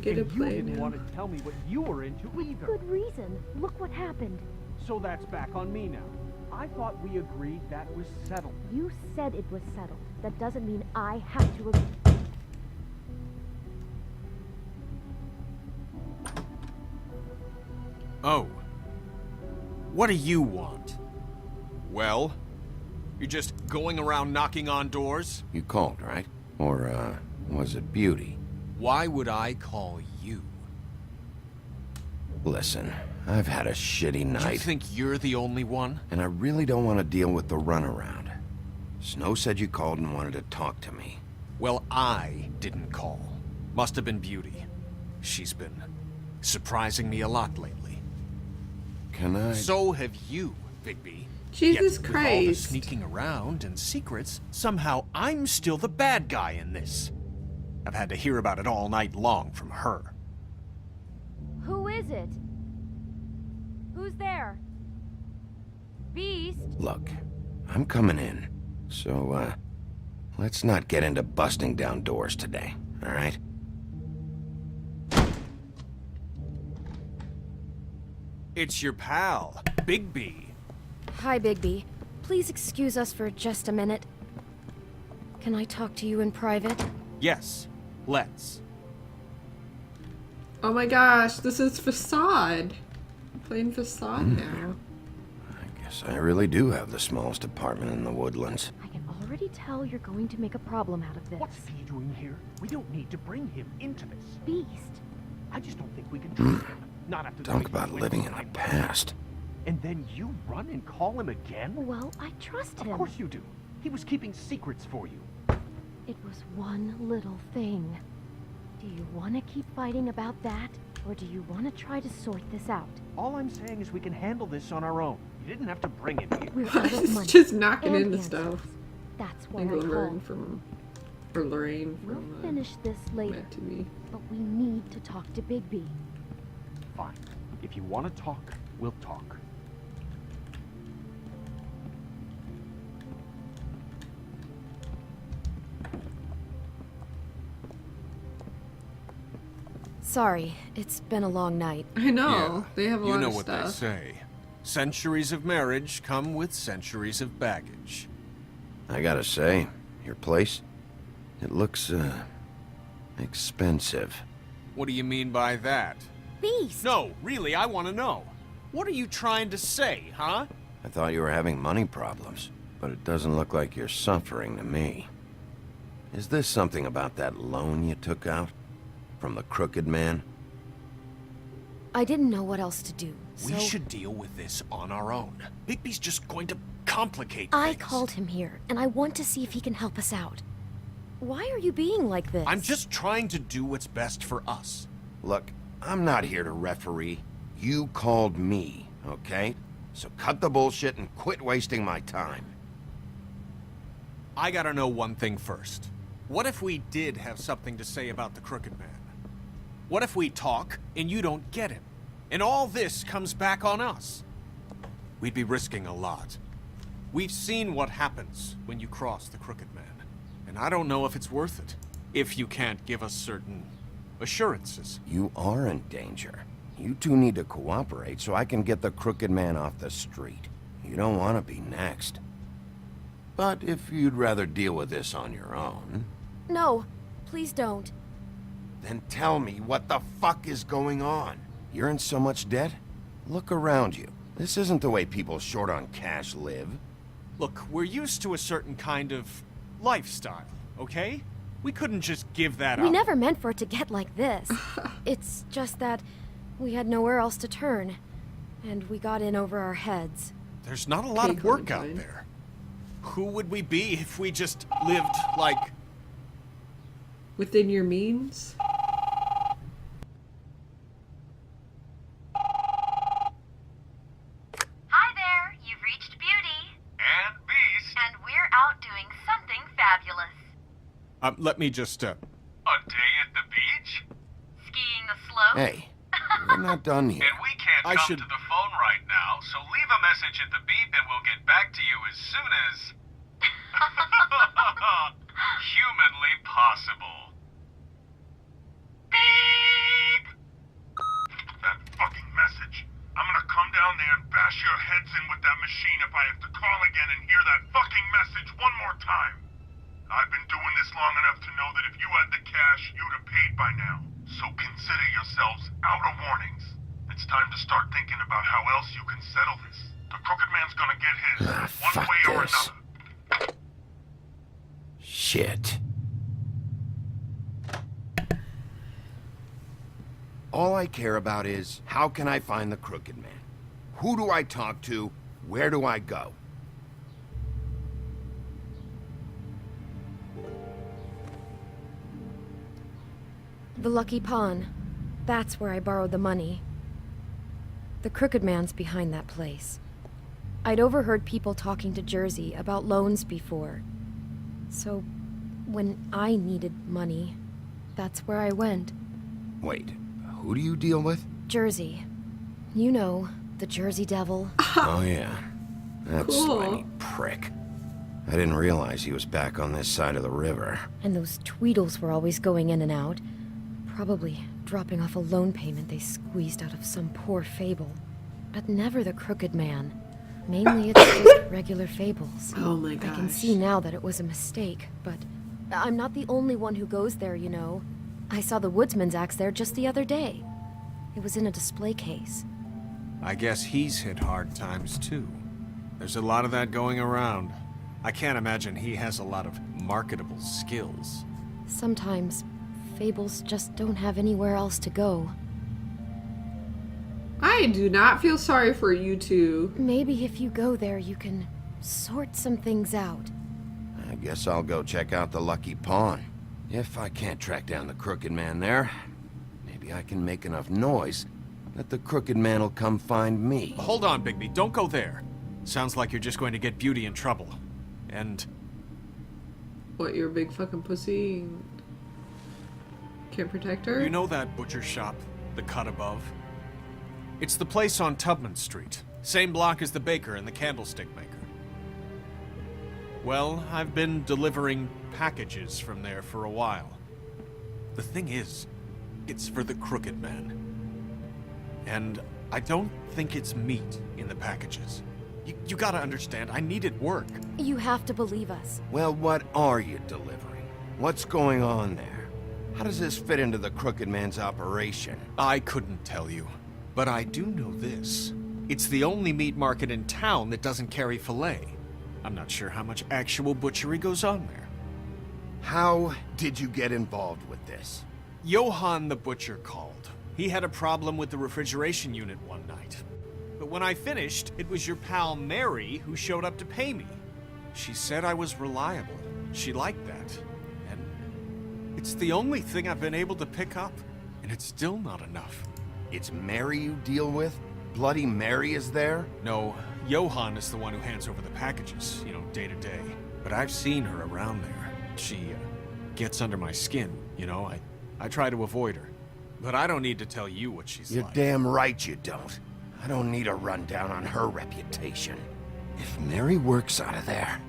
get a And you play didn't now. want to tell me what you were into either. Good reason. Look what happened. So that's back on me now. I thought we agreed that was settled. You said it was settled. That doesn't mean I have to agree. Oh. What do you want? Well? You're just going around knocking on doors? You called, right? Or, was it Beauty? Why would I call you? Listen, I've had a shitty night. You think you're the only one? And I really don't want to deal with the runaround. Snow said you called and wanted to talk to me. Well, I didn't call. Must have been Beauty. She's been surprising me a lot lately. Can I... So have you, Bigby. Jesus Yet, Christ. with all the sneaking around and secrets, somehow I'm still the bad guy in this. I've had to hear about it all night long from her. Who is it? Who's there? Beast? Look, I'm coming in. So, let's not get into busting down doors today, all right? It's your pal, Bigby. Hi, Bigby. Please excuse us for just a minute. Can I talk to you in private? Yes, let's. Oh my gosh, this is Facade. I'm playing Facade now. I guess I really do have the smallest apartment in the Woodlands. I can already tell you're going to make a problem out of this. What's he doing here? We don't need to bring him into this. Beast? I just don't think we can trust him. Not after the way Talk he about went living in the behind my past. back. And then you run and call him again? Well, I trust him. Of course you do. He was keeping secrets for you. It was one little thing. Do you want to keep fighting about that? Or do you want to try to sort this out? All I'm saying is we can handle this on our own. You didn't have to bring him here. We're out of It's money. just knocking and into answers. stuff. That's I why think I Laverne called. from... Or Lorraine We'll from... finish this later, Meant to Be. but we need to talk to Bigby. Fine. If you want to talk, we'll talk. Sorry, it's been a long night. I know. Yeah, They have a you lot know of what stuff. they say. Centuries of marriage come with centuries of baggage. I gotta say, your place, it looks, expensive. What do you mean by that? Beast! No, really, I want to know. What are you trying to say, huh? I thought you were having money problems, but it doesn't look like you're suffering to me. Is this something about that loan you took out? From the crooked man? I didn't know what else to do, so... We should deal with this on our own. Bigby's just going to complicate I things. called him here, and I want to see if he can help us out. Why are you being like this? I'm just trying to do what's best for us. Look, I'm not here to referee. You called me, okay? So cut the bullshit and quit wasting my time. I gotta know one thing first. What if we did have something to say about the crooked man? What if we talk and you don't get him? And all this comes back on us? We'd be risking a lot. We've seen what happens when you cross the crooked man. And I don't know if it's worth it. If you can't give us certain assurances. You are in danger. You two need to cooperate so I can get the crooked man off the street. You don't want to be next. But if you'd rather deal with this on your own... No, please don't. Then tell me what the fuck is going on. You're in so much debt? Look around you. This isn't the way people short on cash live. Look, we're used to a certain kind of lifestyle, okay? We couldn't just give that We up. never meant for it to get like this. It's just that we had nowhere else to turn, and we got in over our heads. There's not a lot Okay, of work out Clementine. there. Who would we be if we just lived like... Within your means? Hi there, you've reached Beauty. And Beast. And we're out doing something fabulous. Let me just, A day at the beach? Skiing the slope. Hey, we're not done here. And we can't I come should- to the phone right now, so leave a message at the beep and we'll get back to you as soon as... humanly possible. Beep. thinking about how else you can settle this. The Crooked Man's gonna get his one fuck way or this. another. Shit. All I care about is, how can I find the Crooked Man? Who do I talk to? Where do I go? The Lucky Pawn. That's where I borrowed the money. The Crooked Man's behind that place. I'd overheard people talking to Jersey about loans before. So, when I needed money, that's where I went. Wait, who do you deal with? Jersey. You know, the Jersey Devil. Oh yeah, that Cool. slimy prick. I didn't realize he was back on this side of the river. And those Tweedles were always going in and out. Probably dropping off a loan payment they squeezed out of some poor Fable. But never the Crooked Man. Mainly it's just regular fables. Oh my I gosh. can see now that it was a mistake, but I'm not the only one who goes there, you know. I saw the Woodsman's axe there just the other day. It was in a display case. I guess he's hit hard times too. There's a lot of that going around. I can't imagine he has a lot of marketable skills. Sometimes, fables just don't have anywhere else to go. I do not feel sorry for you two. Maybe if you go there, you can sort some things out. I guess I'll go check out the Lucky Pawn. If I can't track down the Crooked Man there, maybe I can make enough noise that the Crooked Man will come find me. Hold on, Bigby. Don't go there. Sounds like you're just going to get Beauty in trouble. And What, you're a big fucking pussy? Can't protect her? you know that butcher shop, the cut above? It's the place on Tubman Street. Same block as the baker and the candlestick maker. Well, I've been delivering packages from there for a while. The thing is, it's for the Crooked Man. And I don't think it's meat in the packages. You gotta understand, I needed work. You have to believe us. Well, what are you delivering? What's going on there? How does this fit into the Crooked Man's operation? I couldn't tell you, but I do know this. It's the only meat market in town that doesn't carry filet. I'm not sure how much actual butchery goes on there. How did you get involved with this? Johann the butcher called. He had a problem with the refrigeration unit one night. But when I finished, it was your pal Mary who showed up to pay me. She said I was reliable. She liked that. And it's the only thing I've been able to pick up, and it's still not enough. It's Mary you deal with? Bloody Mary is there? No, Johann is the one who hands over the packages, day to day. But I've seen her around there. She gets under my skin, I try to avoid her. But I don't need to tell you what she's You're like. damn right you don't. I don't need a rundown on her reputation. If Mary works out of there,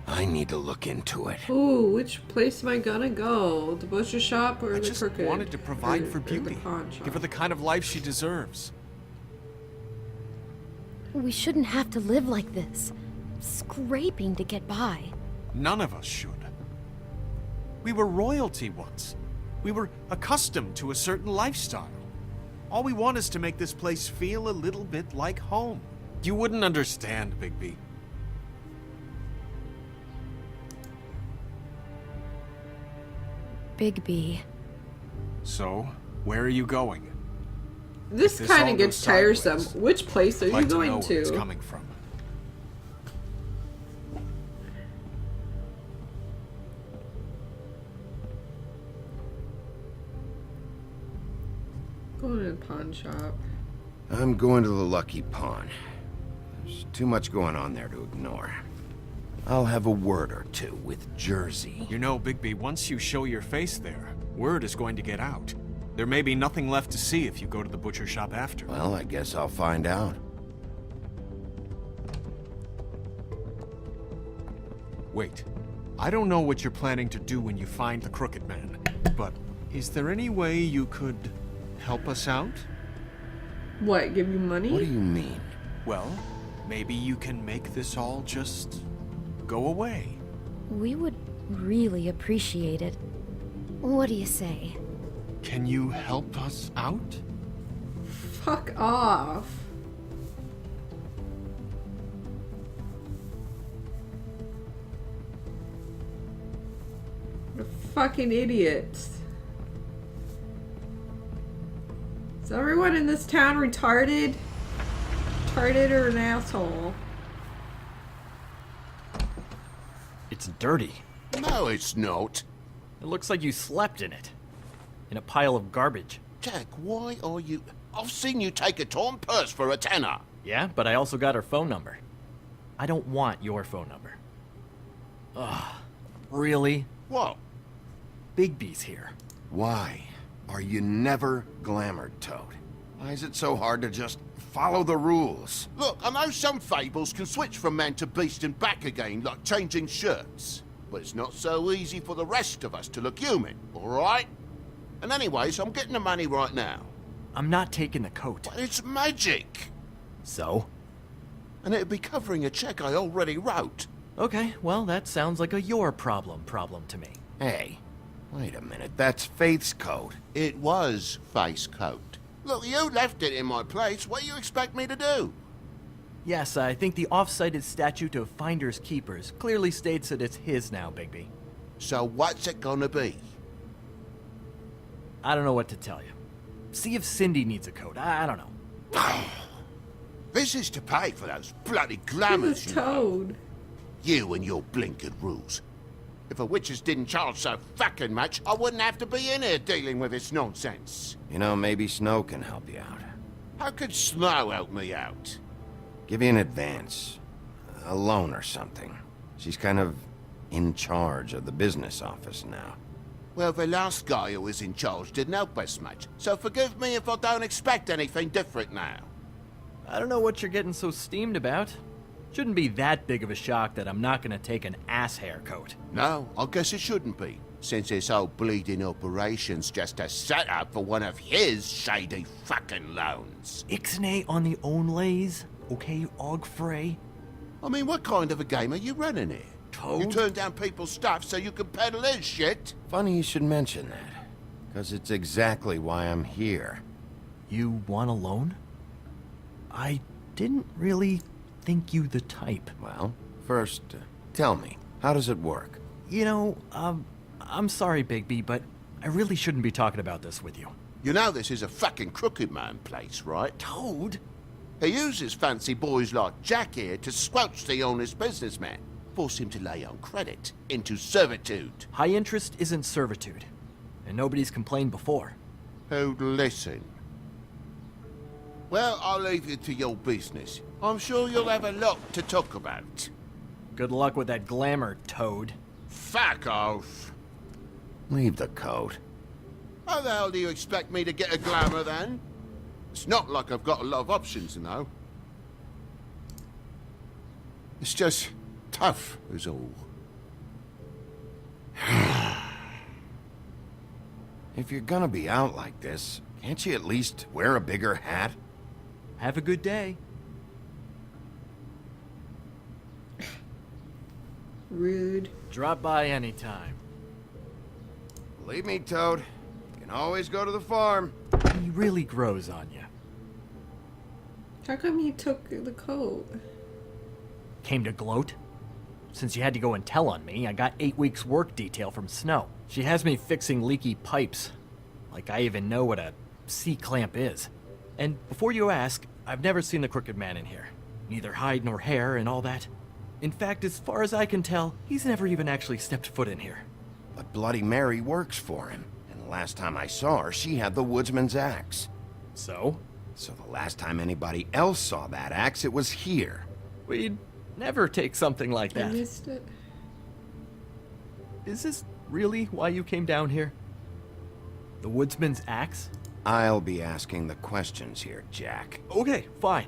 I need to look into it. Ooh, which place am I gonna go? The butcher shop or I the just crooked? wanted to provide or for the Beauty. pawn shop? Give her the kind of life she deserves. We shouldn't have to live like this. Scraping to get by. None of us should. We were royalty once. We were accustomed to a certain lifestyle. All we want is to make this place feel a little bit like home. You wouldn't understand, Bigby. Bigby. So, where are you going? This If kind all of gets goes tiresome. sideways, Which place are I'd you like to know going where it's to? coming from. Going to the pawn shop. I'm going to the Lucky Pawn. There's too much going on there to ignore. I'll have a word or two with Jersey. You know, Bigby, once you show your face there, word is going to get out. There may be nothing left to see if you go to the butcher shop after. Well, I guess I'll find out. Wait. I don't know what you're planning to do when you find the Crooked Man, but is there any way you could help us out? What, give you money? What do you mean? Well, maybe you can make this all just go away. We would really appreciate it. What do you say? Can you help us out? Fuck off. fucking idiots. Is everyone in this town retarded? Retarded or an asshole? It's dirty. No, it's not. It looks like you slept in it. In a pile of garbage. Jack, why are you... I've seen you take a torn purse for a tenner. Yeah, but I also got her phone number. I don't want your phone number. Ugh. Really? What? Bigby's here. Why are you never glamored, Toad? Why is it so hard to just follow the rules? Look, I know some fables can switch from man to beast and back again, like changing shirts. But it's not so easy for the rest of us to look human, all right? And anyways, I'm getting the money right now. I'm not taking the coat. But it's magic! So? And it'd be covering a check I already wrote. Okay, well, that sounds like a your problem to me. Hey, wait a minute, that's Faith's coat. It was Faith's coat. Look, you left it in my place. What do you expect me to do? Yes, I think the off-cited statute of finders keepers clearly states that it's his now, Bigby. So what's it gonna be? I don't know what to tell you. See if Cindy needs a coat. I don't know. This is to pay for those bloody This glamours, is you know. Toad. You and your blinkered rules. If a witches didn't charge so fucking much, I wouldn't have to be in here dealing with this nonsense. You know, maybe Snow can help you out. How could Snow help me out? Give you an advance. A loan or something. She's kind of in charge of the business office now. Well, the last guy who was in charge didn't help us much, so forgive me if I don't expect anything different now. I don't know what you're getting so steamed about. Shouldn't be that big of a shock that I'm not gonna take an ass haircoat. No, I guess it shouldn't be, since this whole bleeding operation's just a setup for one of his shady fucking loans. Ixnay on the own lays, okay, Og Frey? I mean, what kind of a game are you running here? Toad? You turn down people's stuff so you can peddle his shit? Funny you should mention that, because it's exactly why I'm here. You want a loan? I didn't really think you the type. Well, first, tell me, how does it work? You know, I'm sorry, Bigby, but I really shouldn't be talking about this with you. You know this is a fucking crooked man place, right? Toad? He uses fancy boys like Jack here to squelch the honest businessman. Force him to lay on credit into servitude. High interest isn't servitude, and nobody's complained before. Who'd listen? Well, I'll leave you to your business. I'm sure you'll have a lot to talk about. Good luck with that glamour, Toad. Fuck off. Leave the coat. How the hell do you expect me to get a glamour then? It's not like I've got a lot of options, you know. It's just tough, is all. If you're gonna be out like this, can't you at least wear a bigger hat? Have a good day. Rude. Drop by anytime. Believe me, Toad. You can always go to the farm. He really grows on you. How come he took the coat? Came to gloat? Since you had to go and tell on me, I got 8 weeks work detail from Snow. She has me fixing leaky pipes. Like I even know what a C-clamp is. And before you ask, I've never seen the Crooked Man in here. Neither hide nor hair and all that. In fact, as far as I can tell, he's never even actually stepped foot in here. But Bloody Mary works for him. And the last time I saw her, she had the woodsman's axe. So? So the last time anybody else saw that axe, it was here. We'd never take something like I that. missed it. Is this really why you came down here? The woodsman's axe? I'll be asking the questions here, Jack. Okay, fine.